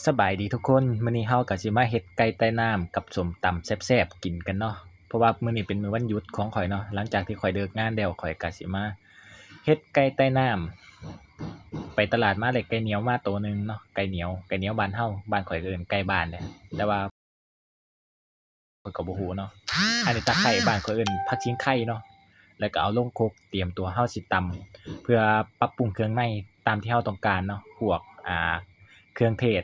สบายดีทุกคนมื้อนี้เฮาก็สิมาเฮ็ดไก่ใต้น้ำกับส้มตำแซ่บๆกินกันเนาะเพราะว่ามื้อนี้เป็นมื้อวันหยุดของข้อยเนาะหลังจากที่ข้อยเลิกงานแล้วข้อยก็สิมาเฮ็ดไก่ใต้น้ำไปตลาดมาได้ไก่เหนียวมาตัวหนึ่งเนาะไก่เหนียวบ้านเฮาบ้านข้อยก็เอิ้นไก่บ้านแหละแต่ว่าข้อยก็บ่ฮู้เนาะอันนี้ตะไคร้บ้านข้อยเอิ้นผักชิงไข่เนาะแล้วก็เอาลงโครกเตรียมตัวเฮาสิตำเพื่อปรับปรุงเครื่องในตามที่เฮาต้องการเนาะพวกเครื่องเทศ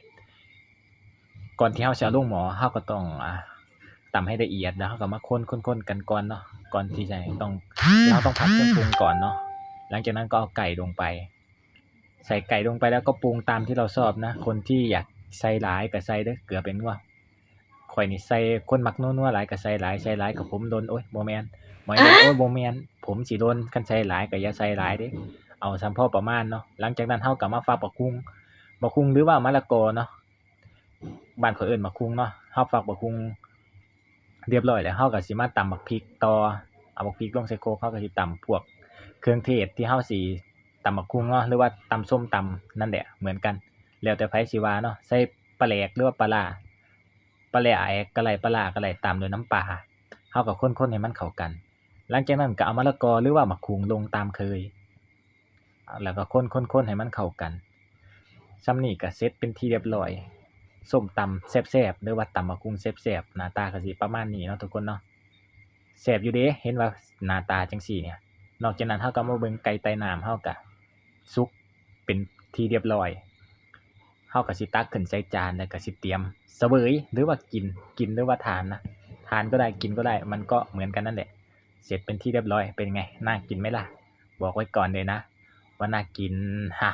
ก่อนที่เราจะเอาลงหม้อเราก็ต้องตำให้ละเอียดแล้วเราก็มาคนๆกันก่อนเนาะก่อนที่จะเราต้องผัดเครื่องปรุงก่อนเนาะหลังจากนั้นก็เอาไก่ลงไปใส่ไก่ลงไปแล้วก็ปรุงตามที่เราชอบนะคนที่อยากใส่หลายก็ใส่เด้อเกลือเป็นนัวข้อยนี่ใส่คนมักนัวๆหลายก็ใส่หลายใส่หลายก็ผมโดนโอ๊ยบ่แม่นหมายถึงโอ๊ยบ่แม่นผมสิโดนคันใส่หลายก็อย่าใส่หลายเด้เอาส่ำพอประมาณเนาะหลังจากนั้นเราก็มาฝักบักหุ่งหรือว่ามะละกอเนาะ บ้านข้อยเอิ้นบักหุ่งเนาะเราฝักบักหุ่งเรียบร้อยแล้วเราก็สิมาตำบักพริกต่อเอาบักพริกลงใส่โครกเราก็สิตำพวกเครื่องเทศที่เราสิตำบักหุ่งเนาะหรือว่าตำส้มตำนั่นแหละเหมือนกันแล้วแต่ไผสิว่าเนาะใส่ปลาแหลกหรือว่าปลาร้าปลาแหลกก็ได้ปลาร้าก็ได้ตามด้วยน้ำปลาเราก็คนๆให้มันเข้ากันหลังจากนั้นก็เอามะละกอหรือว่าบักหุ่งลงตามเคยแล้วก็คนๆๆให้มันเข้ากันส่ำนี้ก็เสร็จเป็นที่เรียบร้อย ส้มตำแซ่บๆหรือว่าตำบักหุ่งแซ่บๆหน้าตาก็สิประมาณนี้เนาะทุกคนเนาะแซ่บอยู่เดะเห็นว่าหน้าตาจั่งซี้เนี่ยนอกจากนั้นเราก็มาเบิ่งไก่ใต้น้ำเราก็สุกเป็นที่เรียบร้อยเราก็สิตักขึ้นใส่จานแล้วก็สิเตรียมเสวยหรือว่ากินหรือว่าทานนะทานก็ได้กินก็ได้มันก็เหมือนกันนั่นแหละเสร็จเป็นที่เรียบร้อยเป็นไงน่ากินไหมล่ะบอกไว้ก่อนเลยนะว่าน่ากินฮ่า